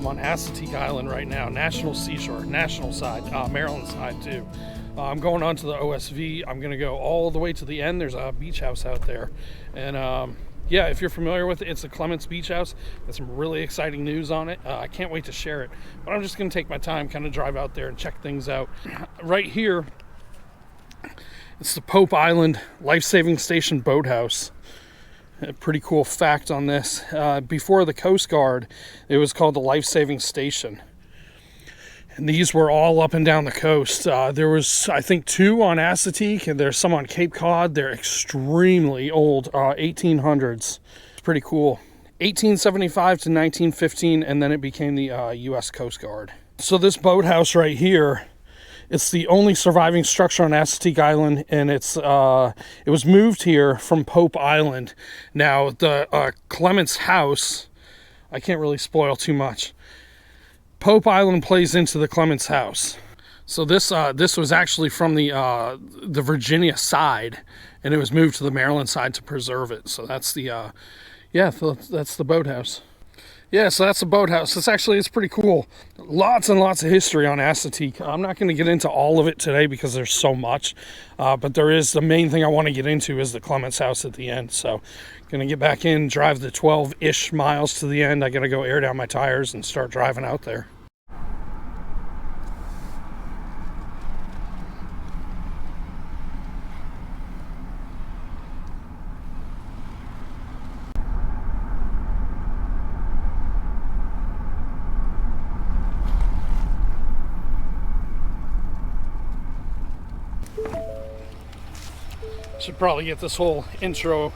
I'm on Assateague Island right now, National Seashore, national side, Maryland side too. I'm going on to the OSV. I'm going to go all the way to the end. There's a beach house out there. And yeah, if you're familiar with it, it's the Clements Beach House. There's some really exciting news on it. I can't wait to share it. But I'm just going to take my time, kind of drive out there and check things out. Right here, it's the Pope Island Life-Saving Station Boathouse. A pretty cool fact on this. Before the Coast Guard, it was called the Life-Saving Station. And these were all up and down the coast. There was, I think, 2 on Assateague, and there's some on Cape Cod. They're extremely old, 1800s. It's pretty cool. 1875 to 1915, and then it became the U.S. Coast Guard. So this boathouse right here, it's the only surviving structure on Assateague Island, and it was moved here from Pope Island. Now, the Clements house, I can't really spoil too much. Pope Island plays into the Clements house. So this was actually from the Virginia side, and it was moved to the Maryland side to preserve it. So that's the that's the boathouse. Yeah, so that's the boathouse. It's pretty cool. Lots and lots of history on Assateague. I'm not going to get into all of it today because there's so much, but there is, the main thing I want to get into is the Clements house at the end. So going to get back in, drive the 12-ish miles to the end. I got to go air down my tires and start driving out there. Should probably get this whole intro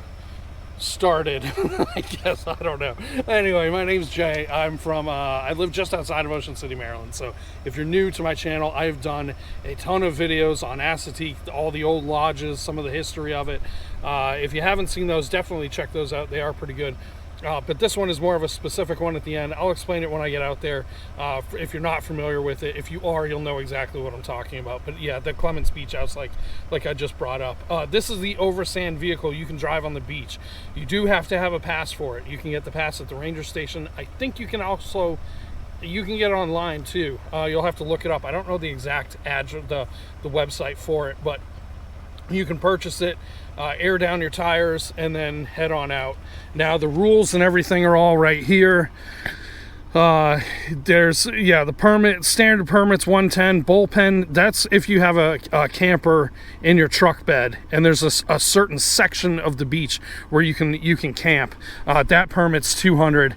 started. I guess, I don't know. Anyway, my name's Jay. I'm from I live just outside of Ocean City, Maryland. So if you're new to my channel, I've done a ton of videos on Assateague, all the old lodges, some of the history of it. If you haven't seen those, definitely check those out. They are pretty good. But this one is more of a specific one at the end. I'll explain it when I get out there. If you're not familiar with it, if you are, you'll know exactly what I'm talking about. But yeah, the Clements Beach House, like I just brought up. This is the oversand vehicle you can drive on the beach. You do have to have a pass for it. You can get the pass at the ranger station. I think you can also, you can get it online too. You'll have to look it up. I don't know the exact address, the website for it, but you can purchase it, air down your tires, and then head on out. Now, the rules and everything are all right here. There's, yeah, the permit, standard permit's 110, bullpen, that's if you have a camper in your truck bed, and there's a certain section of the beach where you can camp. That permit's 200.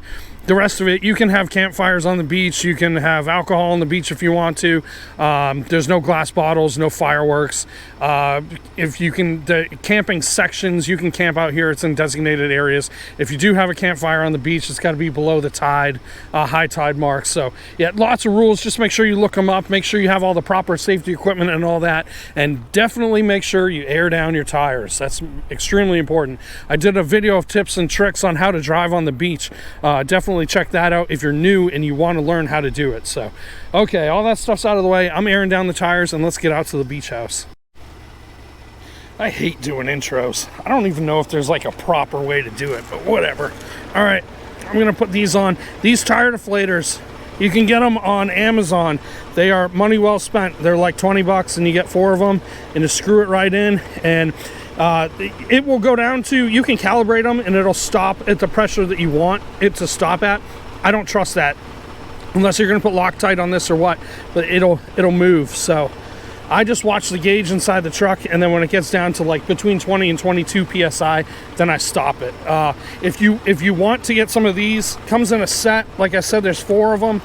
The rest of it, you can have campfires on the beach. You can have alcohol on the beach if you want to. There's no glass bottles, no fireworks. If you can, the camping sections, you can camp out here. It's in designated areas. If you do have a campfire on the beach, it's got to be below the tide, high tide marks. So yeah, lots of rules. Just make sure you look them up. Make sure you have all the proper safety equipment and all that. And definitely make sure you air down your tires. That's extremely important. I did a video of tips and tricks on how to drive on the beach. Definitely check that out if you're new and you want to learn how to do it. So, okay, all that stuff's out of the way. I'm airing down the tires and let's get out to the beach house. I hate doing intros. I don't even know if there's like a proper way to do it, but whatever. All right, I'm gonna put these on. These tire deflators, you can get them on Amazon. They are money well spent. They're like 20 bucks and you get 4 of them and just screw it right in, and it will go down to, you can calibrate them and it'll stop at the pressure that you want it to stop at. I don't trust that unless you're gonna put Loctite on this or what, but it'll move. So I just watch the gauge inside the truck, and then when it gets down to like between 20 and 22 psi, then I stop it. If you want to get some of these, comes in a set. Like I said, there's 4 of them.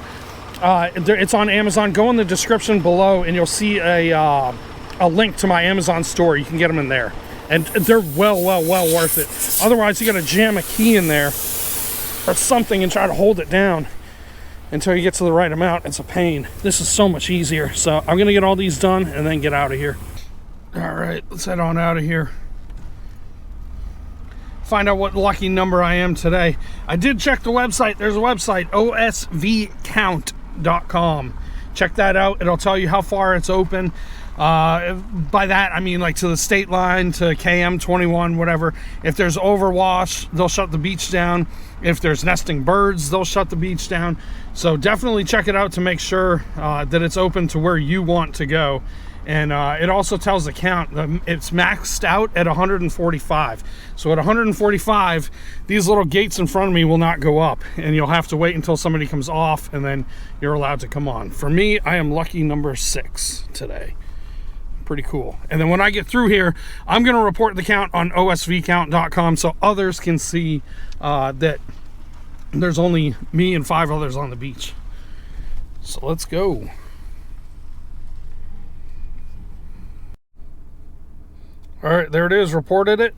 It's on Amazon. Go in the description below and you'll see a link to my Amazon store. You can get them in there. And they're well worth it. Otherwise, you got to jam a key in there or something and try to hold it down until you get to the right amount. It's a pain. This is so much easier. So I'm going to get all these done and then get out of here. All right, let's head on out of here. Find out what lucky number I am today. I did check the website. There's a website, osvcount.com. check that out. It'll tell you how far it's open. By that I mean like to the state line, to KM 21, whatever. If there's overwash, they'll shut the beach down. If there's nesting birds, they'll shut the beach down. So definitely check it out to make sure that it's open to where you want to go. And it also tells the count. It's maxed out at 145. So at 145, these little gates in front of me will not go up, and you'll have to wait until somebody comes off, and then you're allowed to come on. For me, I am lucky number 6 today. Pretty cool. And then when I get through here, I'm going to report the count on osvcount.com so others can see that there's only me and 5 others on the beach. So let's go. All right, there it is. Reported it.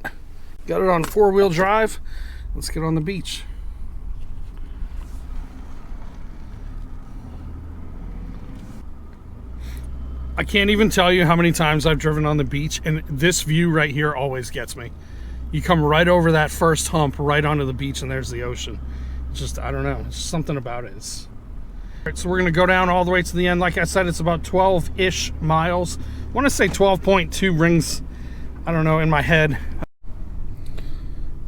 Got it on 4-wheel drive. Let's get on the beach. I can't even tell you how many times I've driven on the beach, and this view right here always gets me. You come right over that first hump, right onto the beach, and there's the ocean. It's just, I don't know, it's something about it. All right, so we're gonna go down all the way to the end. Like I said, it's about 12-ish miles. I wanna say 12.2 rings, I don't know, in my head.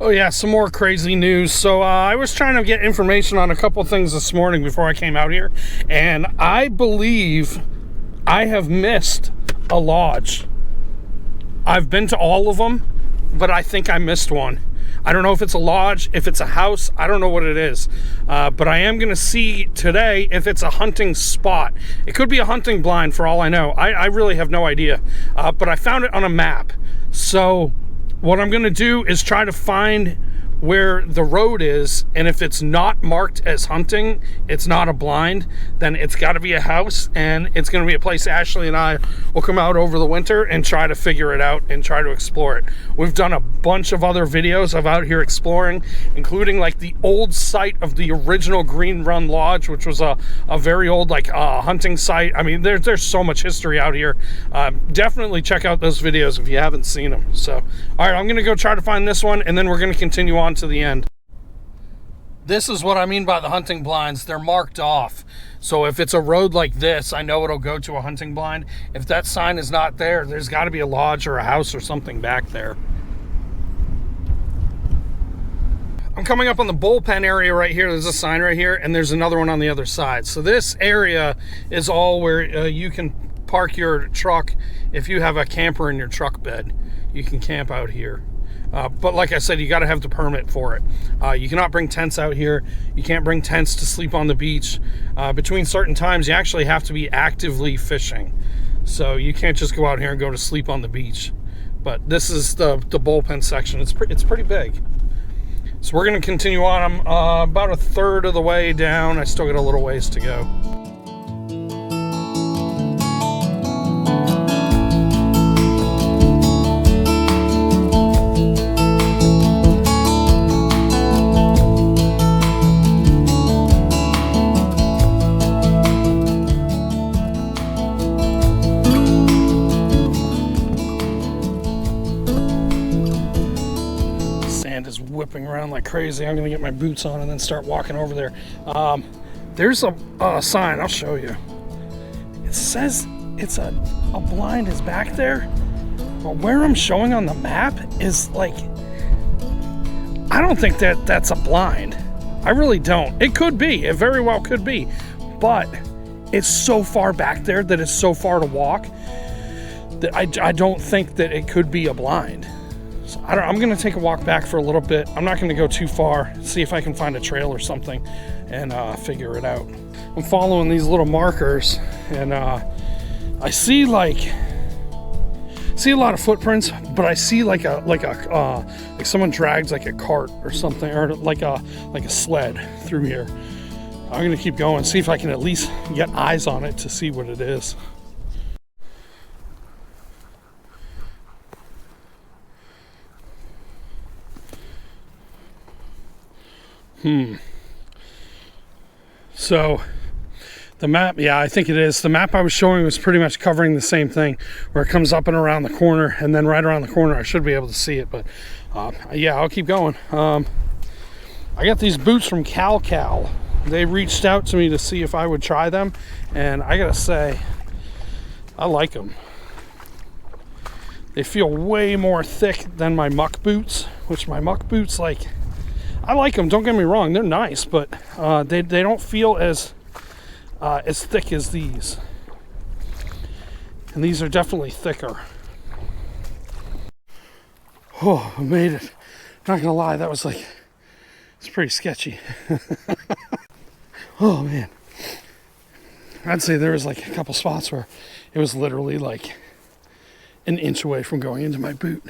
Oh yeah, some more crazy news. So I was trying to get information on a couple things this morning before I came out here, and I believe I have missed a lodge. I've been to all of them, but I think I missed one. I don't know if it's a lodge, if it's a house, I don't know what it is. But I am gonna see today if it's a hunting spot. It could be a hunting blind for all I know. I really have no idea. But I found it on a map. So what I'm gonna do is try to find where the road is, and if it's not marked as hunting, it's not a blind, then it's got to be a house, and it's going to be a place Ashley and I will come out over the winter and try to figure it out and try to explore it. We've done a bunch of other videos of out here exploring, including like the old site of the original Green Run Lodge, which was a very old like hunting site. I mean, there's so much history out here. Definitely check out those videos if you haven't seen them. So all right, I'm gonna go try to find this one, and then we're gonna continue on to the end. This is what I mean by the hunting blinds. They're marked off. So if it's a road like this, I know it'll go to a hunting blind. If that sign is not there, there's got to be a lodge or a house or something back there. I'm coming up on the bullpen area right here. There's a sign right here, and there's another one on the other side. So this area is all where you can park your truck. If you have a camper in your truck bed, you can camp out here. But like I said, you got to have the permit for it. You cannot bring tents out here. You can't bring tents to sleep on the beach. Between certain times, you actually have to be actively fishing. So you can't just go out here and go to sleep on the beach. But this is the bullpen section. It's pretty big. So we're going to continue on. I'm about a third of the way down. I still got a little ways to go. Whipping around like crazy. I'm gonna get my boots on and then start walking over there. There's a sign, I'll show you. It says it's a blind is back there, but where I'm showing on the map is like, I don't think that's a blind. I really don't. It could be, it very well could be, but it's so far back there that it's so far to walk that I don't think that it could be a blind. So I'm going to take a walk back for a little bit. I'm not going to go too far. See if I can find a trail or something and figure it out. I'm following these little markers, and I see like a lot of footprints, but I see like someone drags like a cart or something, or like a sled through here. I'm going to keep going, see if I can at least get eyes on it to see what it is. So the map, yeah, I think it is. The map I was showing was pretty much covering the same thing, where it comes up and around the corner, and then right around the corner I should be able to see it. But yeah, I'll keep going. I got these boots from Cal. They reached out to me to see if I would try them, and I gotta say, I like them. They feel way more thick than my muck boots, which my muck boots, like, I like them, don't get me wrong, they're nice, but they don't feel as thick as these. And these are definitely thicker. Oh, I made it. Not gonna lie, that was like, it's pretty sketchy. Oh man. I'd say there was like a couple spots where it was literally like an inch away from going into my boot.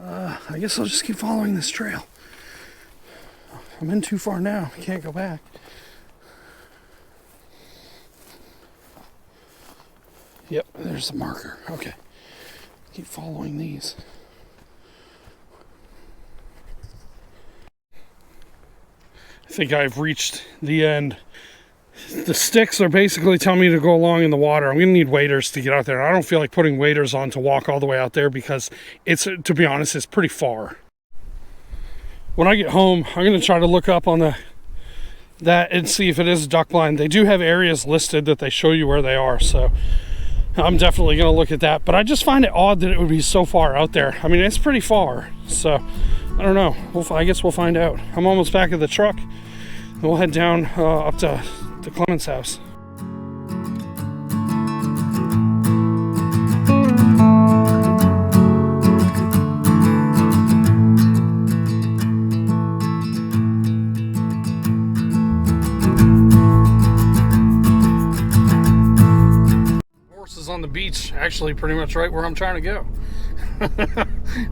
I guess I'll just keep following this trail. I'm in too far now, I can't go back. Yep, there's the marker. Okay, keep following these. I think I've reached the end. The sticks are basically telling me to go along in the water. I'm gonna need waders to get out there. I don't feel like putting waders on to walk all the way out there because it's, to be honest, it's pretty far. When I get home, I'm gonna try to look up on that and see if it is a duck blind. They do have areas listed that they show you where they are, so I'm definitely gonna look at that. But I just find it odd that it would be so far out there. I mean, it's pretty far, so I don't know. I guess we'll find out. I'm almost back at the truck. We'll head down up to Clemens' house. Horses on the beach, actually pretty much right where I'm trying to go.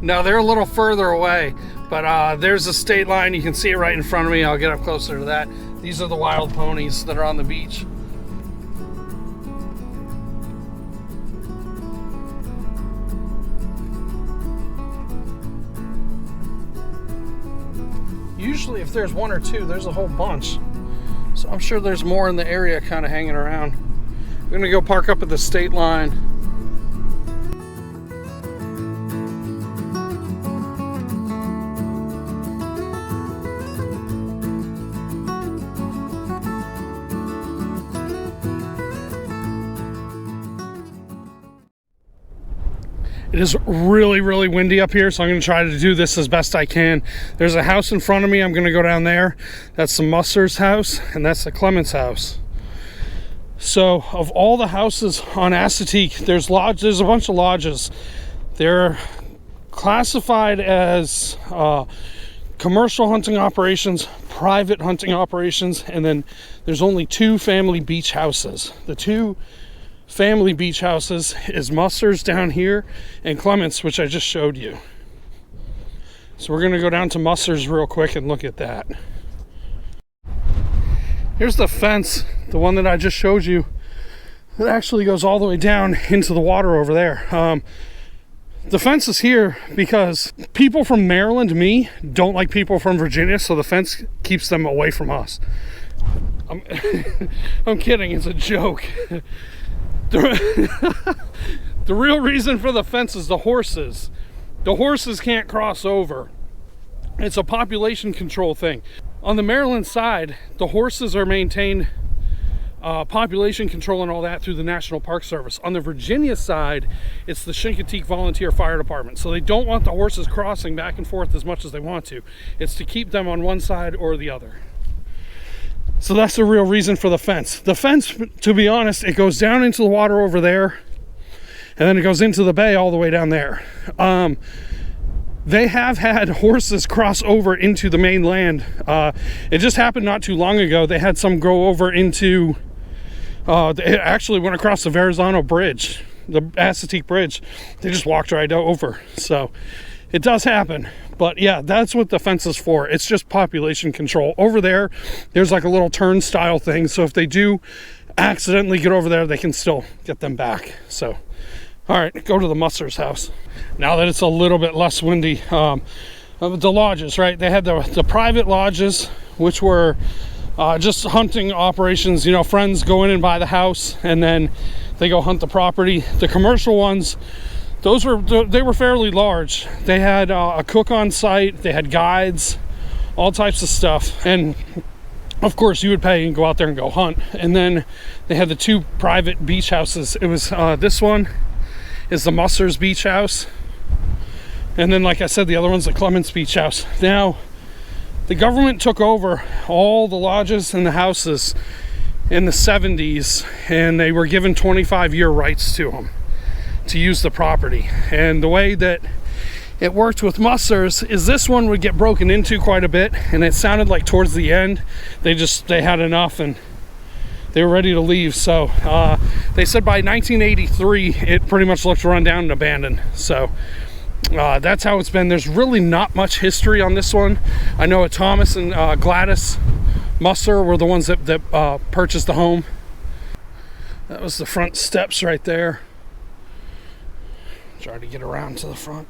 No, they're a little further away, but there's a state line. You can see it right in front of me. I'll get up closer to that. These are the wild ponies that are on the beach. Usually if there's one or two, there's a whole bunch. So I'm sure there's more in the area kind of hanging around. I'm gonna go park up at the state line. It is really, really windy up here, so I'm going to try to do this as best I can. There's a house in front of me. I'm going to go down there. That's the Muster's house, and that's the Clements house. So, of all the houses on Assateague, there's a bunch of lodges. They're classified as commercial hunting operations, private hunting operations, and then there's only 2 family beach houses. The 2 family beach houses is Muster's down here and Clements, which I just showed you. So we're going to go down to Muster's real quick and look at that. Here's the fence, the one that I just showed you. It actually goes all the way down into the water over there. The fence is here because people from Maryland, me, don't like people from Virginia, so the fence keeps them away from us. I'm kidding, it's a joke. The real reason for the fence is the horses. The horses can't cross over. It's a population control thing. On the Maryland side, the horses are maintained population control and all that through the National Park Service. On the Virginia side, it's the Chincoteague Volunteer Fire Department. So they don't want the horses crossing back and forth as much as they want to. It's to keep them on one side or the other. So that's the real reason for the fence. The fence, to be honest, it goes down into the water over there, and then it goes into the bay all the way down there. They have had horses cross over into the mainland. It just happened not too long ago. They had some go over into, it actually went across the Verrazano Bridge, the Assateague Bridge. They just walked right over. So it does happen. But yeah, that's what the fence is for. It's just population control. Over there, there's like a little turnstile thing. So if they do accidentally get over there, they can still get them back. So, all right, go to the Muster's house. Now that it's a little bit less windy, the lodges, right? They had the private lodges, which were just hunting operations. You know, friends go in and buy the house, and then they go hunt the property. The commercial ones, they were fairly large. They had a cook on site, they had guides, all types of stuff. And of course, you would pay and go out there and go hunt. And then they had the 2 private beach houses. It was this one is the Musser's Beach House, and then, like I said, the other one's the Clements Beach House. Now, the government took over all the lodges and the houses in the 70s, and they were given 25-year rights to them to use the property. And the way that it worked with Musser's is this one would get broken into quite a bit, and it sounded like towards the end they had enough and they were ready to leave. So they said by 1983 it pretty much looked run down and abandoned. So that's how it's been. There's really not much history on this one. I know Thomas and Gladys Musser were the ones that purchased the home. That was the front steps right there. Try to get around to the front.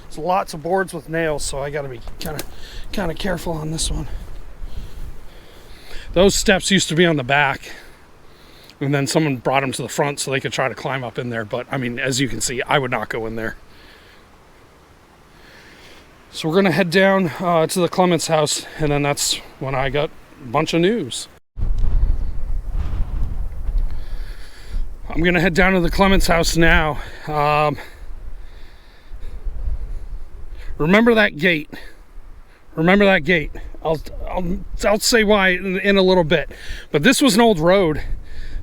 There's lots of boards with nails, so I got to be kind of careful on this one. Those steps used to be on the back, and then someone brought them to the front so they could try to climb up in there. But I mean, as you can see, I would not go in there. So we're gonna head down to the Clements house, and then that's when I got a bunch of news. I'm gonna head down to the Clements house now. Remember that gate. Remember that gate. I'll say why in a little bit. But this was an old road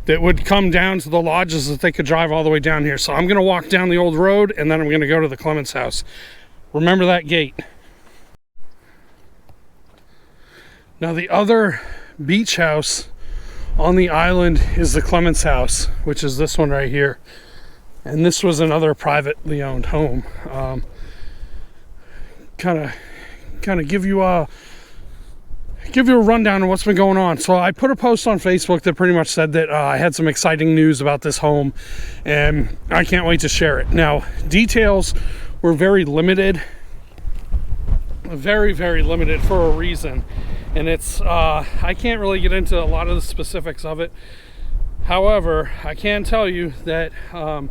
that would come down to the lodges that they could drive all the way down here. So I'm gonna walk down the old road, and then I'm gonna go to the Clements house. Remember that gate. Now the other beach house on the island is the Clements house, which is this one right here. And this was another privately owned home. Kind of give you a rundown of what's been going on. So I put a post on Facebook that pretty much said that I had some exciting news about this home, and I can't wait to share it. Now, details were very limited, very limited for a reason, and it's I can't really get into a lot of the specifics of it. However, I can tell you that I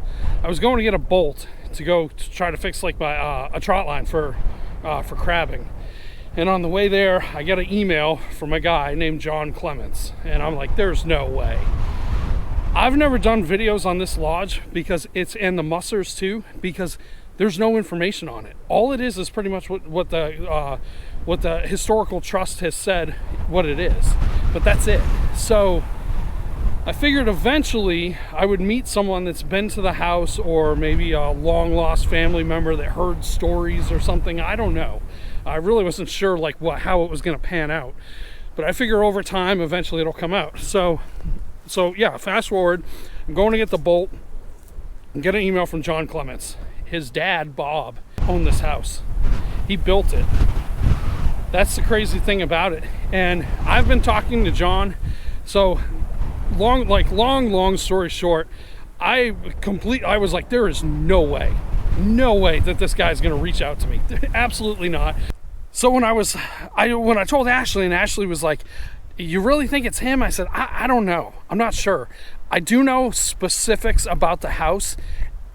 was going to get a bolt to go to try to fix like my a trot line for crabbing. And on the way there, I got an email from a guy named John Clemens, and I'm like, there's no way. I've never done videos on this lodge because it's in the Mussers too, because there's no information on it. All it is pretty much what the historical trust has said what it is, but that's it. So I figured eventually I would meet someone that's been to the house, or maybe a long lost family member that heard stories or something. I don't know. I really wasn't sure like how it was going to pan out, but I figure over time eventually it'll come out. So yeah, fast forward, I'm going to get the bolt and get an email from John Clements. His dad, Bob, owned this house. He built it. That's the crazy thing about it. And I've been talking to John. So long story short, I was like, there is no way that this guy's gonna reach out to me. Absolutely not. So when I told Ashley, and Ashley was like, you really think it's him? I said, I don't know. I'm not sure. I do know specifics about the house,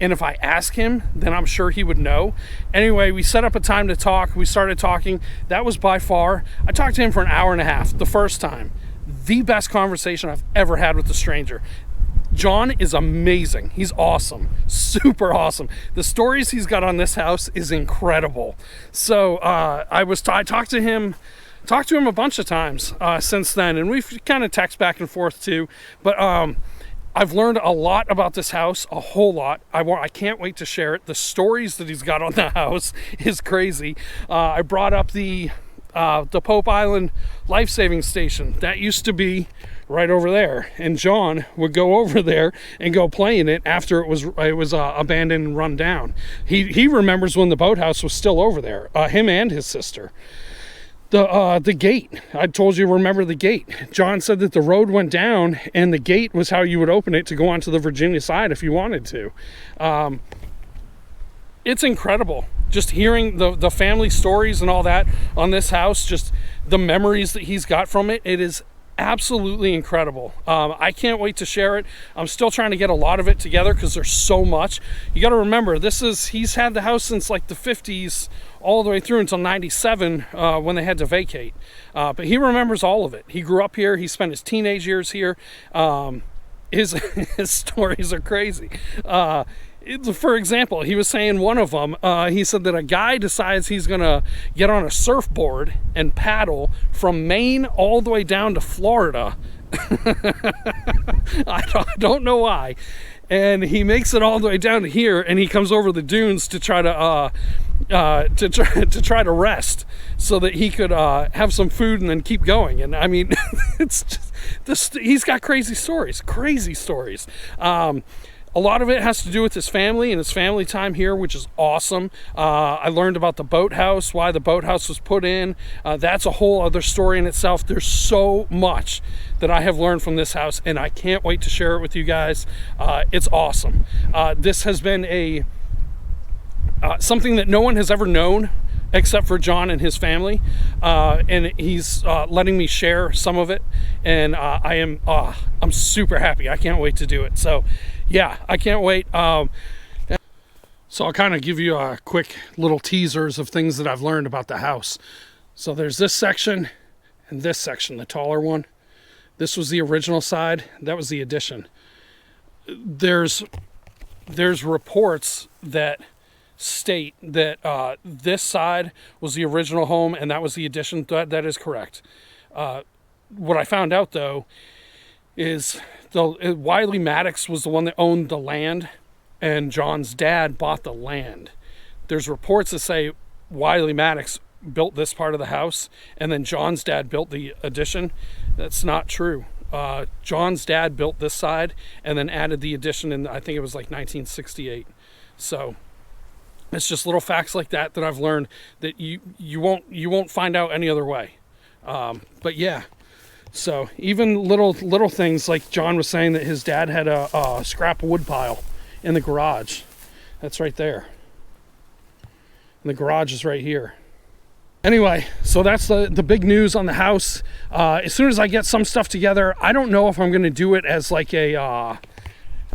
and if I ask him, then I'm sure he would know. Anyway, we set up a time to talk. We started talking. That was by far, I talked to him for an hour and a half the first time. The best conversation I've ever had with a stranger. John is amazing. He's awesome, super awesome. The stories he's got on this house is incredible. So I talked to him a bunch of times since then, and we've kind of text back and forth too. But I've learned a lot about this house, a whole lot. I can't wait to share it. The stories that he's got on the house is crazy. I brought up the Pope Island life-saving station. That used to be right over there, and John would go over there and go play in it after it was abandoned and run down. He remembers when the boathouse was still over there, him and his sister. The gate, I told you, remember the gate. John said that the road went down and the gate was how you would open it to go onto the Virginia side if you wanted to. It's incredible just hearing the family stories and all that on this house, just the memories that he's got from it. It is absolutely incredible. I can't wait to share it. I'm still trying to get a lot of it together because there's so much. You got to remember, he's had the house since like the 50s all the way through until 97 when they had to vacate. But he remembers all of it. He grew up here. He spent his teenage years here. His stories are crazy. For example, he was saying one of them, he said that a guy decides he's going to get on a surfboard and paddle from Maine all the way down to Florida. I don't know why. And he makes it all the way down to here, and he comes over the dunes to try to try to rest so that he could have some food and then keep going. And I mean, it's just he's got crazy stories. A lot of it has to do with his family and his family time here, which is awesome. I learned about the boathouse, why the boathouse was put in. That's a whole other story in itself. There's so much that I have learned from this house, and I can't wait to share it with you guys. It's awesome. This has been something that no one has ever known except for John and his family, and he's letting me share some of it, and I'm super happy. I can't wait to do it. So yeah, I can't wait. So I'll kind of give you a quick little teasers of things that I've learned about the house. So there's this section and this section, the taller one. This was the original side. That was the addition. There's reports that state that this side was the original home and that was the addition. That is correct. What I found out though is Wiley Maddox was the one that owned the land, and John's dad bought the land. There's reports that say Wiley Maddox built this part of the house and then John's dad built the addition. That's not true. John's dad built this side and then added the addition in, I think it was like 1968. So it's just little facts like that that I've learned that you won't find out any other way. But yeah, so even little things like John was saying that his dad had a scrap wood pile in the garage. That's right there. And the garage is right here. Anyway, so that's the big news on the house. As soon as I get some stuff together, I don't know if I'm going to do it as like as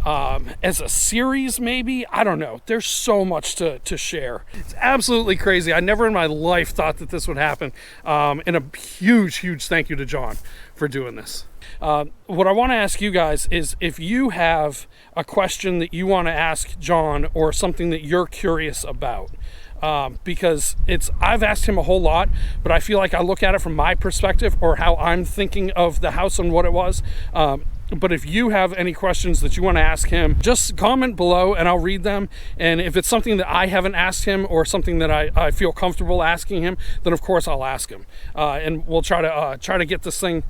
a series, maybe. I don't know. There's so much to share. It's absolutely crazy. I never in my life thought that this would happen. And a huge thank you to John for doing this. What I want to ask you guys is if you have a question that you want to ask John or something that you're curious about. Because I've asked him a whole lot, but I feel like I look at it from my perspective or how I'm thinking of the house and what it was. But if you have any questions that you want to ask him, just comment below and I'll read them. And if it's something that I haven't asked him or something that I feel comfortable asking him, then of course I'll ask him. And we'll try to get this thing,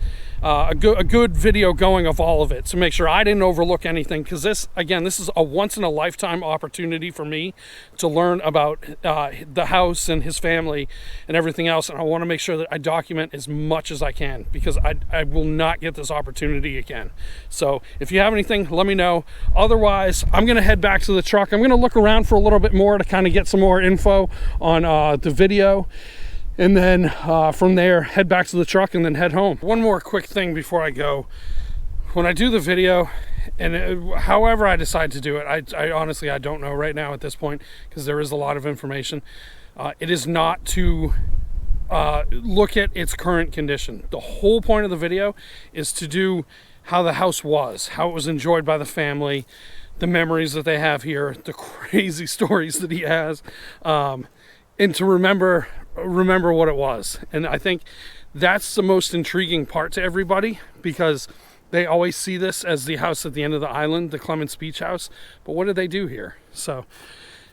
a good video going of all of it to make sure I didn't overlook anything. Because this is a once in a lifetime opportunity for me to learn about the house and his family and everything else. And I want to make sure that I document as much as I can because I will not get this opportunity again. So if you have anything, let me know. Otherwise, I'm going to head back to the truck. I'm going to look around for a little bit more to kind of get some more info on the video. And then from there, head back to the truck and then head home. One more quick thing before I go. When I do the video, and however I decide to do it, I honestly, I don't know right now at this point because there is a lot of information. It is not to look at its current condition. The whole point of the video is to do how the house was, how it was enjoyed by the family, the memories that they have here, the crazy stories that he has, and to remember what it was. And I think that's the most intriguing part to everybody because they always see this as the house at the end of the island, the Clements Beach House. But what did they do here? So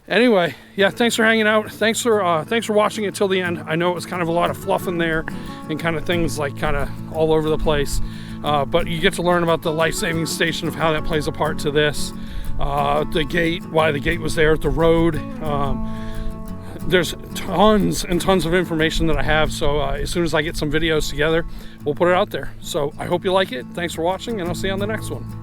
anyway, yeah, thanks for hanging out. Thanks for watching it till the end. I know it was kind of a lot of fluff in there and kind of things like kind of all over the place. But you get to learn about the life-saving station of how that plays a part to this. The gate, why the gate was there, the road. There's tons and tons of information that I have. So as soon as I get some videos together, we'll put it out there. So I hope you like it. Thanks for watching, and I'll see you on the next one.